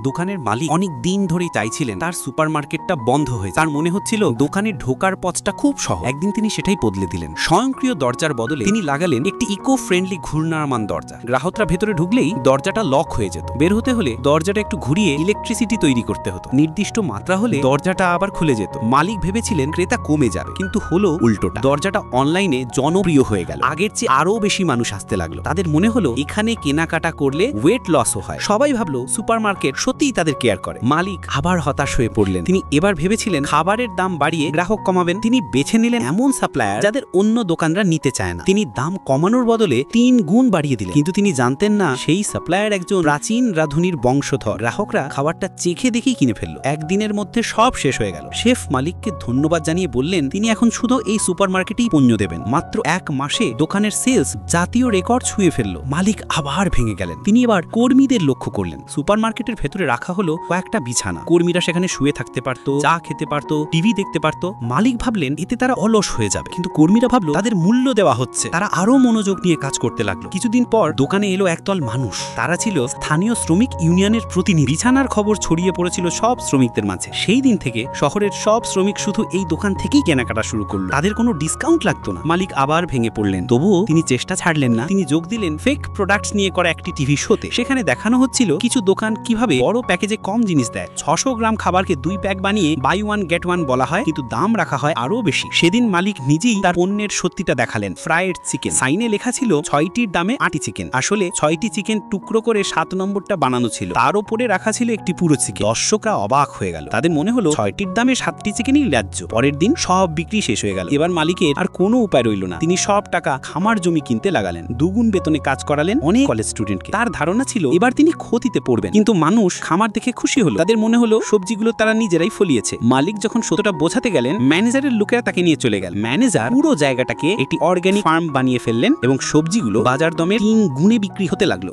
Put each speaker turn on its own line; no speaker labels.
দোকানের মালিক অনেক দিন ধরেই চাইছিলেন তার সুপারমার্কেটটা বন্ধ হয়ে। তার মনে হচ্ছিল দোকানে ঢোকার পথটা খুব সহজ। একদিন তিনি সেটাই বদলে দিলেন। স্বয়ংক্রিয় দরজার বদলে তিনি লাগালেন একটি ইকো ফ্রেন্ডলি ঘূর্ণায়মান দরজা। গ্রাহকরা ভেতরে ঢুকলেই দরজাটা লক হয়ে যেত। বের হতে হলে দরজাটা একটু ঘুরিয়ে ইলেকট্রিসিটি তৈরি করতে হতো। নির্দিষ্ট মাত্রা হলে দরজাটা আবার খুলে যেত। মালিক ভেবেছিলেন ক্রেতা কমে যাবে, কিন্তু হলো উল্টোটা। দরজাটা অনলাইনে জনপ্রিয় হয়ে গেল। আগের চেয়ে আরো বেশি মানুষ আসতে লাগলো। তাদের মনে হলো এখানে কেনাকাটা করলে ওয়েট লসও হয়। সবাই ভাবলো সুপারমার্কেট সত্যিই তাদের কেয়ার করে। মালিক আবার হতাশ হয়ে পড়লেন। তিনি এবার ভেবেছিলেন খাবারের দাম বাড়িয়ে গ্রাহক কমাবেন। তিনি বেছে নিলেন এমন সাপ্লায়ার যাদের অন্য দোকানরা নিতে চায় না। তিনি দাম কমানোর বদলে 3 গুণ বাড়িয়ে দিলেন। কিন্তু তিনি জানতেন না সেই সাপ্লায়ার একজন প্রাচীন রাঁধুনির বংশধর। গ্রাহকরা খাবারটা চেখে দেখেই কিনে ফেললো। একদিনের মধ্যে সব শেষ হয়ে গেল। শেফ মালিককে ধন্যবাদ জানিয়ে বললেন তিনি এখন শুধু এই সুপারমার্কেটেই পণ্য দেবেন। মাত্র 1 মাসে দোকানের সেলস জাতীয় রেকর্ড ছুঁয়ে ফেললো। মালিক আবার ভেঙে গেলেন। তিনি এবার কর্মীদের লক্ষ্য করলেন। সুপারমার্কেটের ভেতরে রাখা হলো কয়েকটা বিছানা। কর্মীরা সেখানে শুয়ে থাকতে পারতো, চা খেতে পারতো, টিভি দেখতে পারতো। মালিক ভাবলেন এতে তারা অলস হয়ে যাবে, কিন্তু কর্মীরা ভাবলো তাদের মূল্য দেওয়া হচ্ছে। তারা আরো মনোযোগ নিয়ে কাজ করতে লাগলো। কিছুদিন পর দোকানে এলো একদল মানুষ। তারা ছিল স্থানীয় শ্রমিক ইউনিয়নের প্রতিনিধি। বিছানার খবর ছড়িয়ে পড়েছিল সব শ্রমিকদের মাঝে। সেই দিন থেকে শহরের সব শ্রমিক শুধু এই দোকান থেকেই কেনাকাটা শুরু করলো। তাদের কোনো ডিসকাউন্ট লাগতো না। মালিক আবার ভেঙে পড়লেন। তবুও তিনি চেষ্টা ছাড়লেন না। তিনি যোগ দিলেন ফেক প্রোডাক্টস নিয়ে করা একটি টিভি শোতে। সেখানে দেখানো হচ্ছিল কিছু দোকান কিভাবে বড় প্যাকেজে কম জিনিস দেয়। 600 গ্রাম খাবারকে 2 প্যাক বানিয়ে বাই 1 গেট 1 বলা হয়, কিন্তু দাম রাখা হয় আরো বেশি। সেদিন মালিক নিজেই তার পণ্যের সত্যিটা দেখালেন। Fried chicken. সাইনে লেখা ছিল 6টির দামে 8টি চিকেন। আসলে 6টি চিকেন টুকরো করে 7 নম্বরটা বানানো ছিল। তার উপরে রাখা ছিল একটি পুরো চিকেন। দর্শকরা অবাক হয়ে গেল। তাদের মনে হলো 6টির দামে 7টি চিকেনই ন্যায্য। পরের দিন সব বিক্রি শেষ হয়ে গেল। এবার মালিকের আর কোনো উপায় রইল না। তিনি সব টাকা খামার জমি কিনতে লাগালেন। 2 গুণ বেতনে কাজ করালেন অনেক কলেজ স্টুডেন্টকে। তার ধারণা ছিল এবার তিনি ক্ষতিতে পড়বেন, কিন্তু মানুষ খামার দেখে খুশি হলো। তাদের মনে হলো সবজিগুলো তারা নিজেরাই ফলিয়েছে। মালিক যখন সত্যটা বোঝাতে গেলেন, ম্যানেজারের লোকেরা তাকে নিয়ে চলে গেল। ম্যানেজার পুরো জায়গাটাকে একটি অর্গানিক ফার্ম বানিয়ে ফেললেন এবং সবজিগুলো বাজার দমে 3 গুণে বিক্রি হতে লাগলো।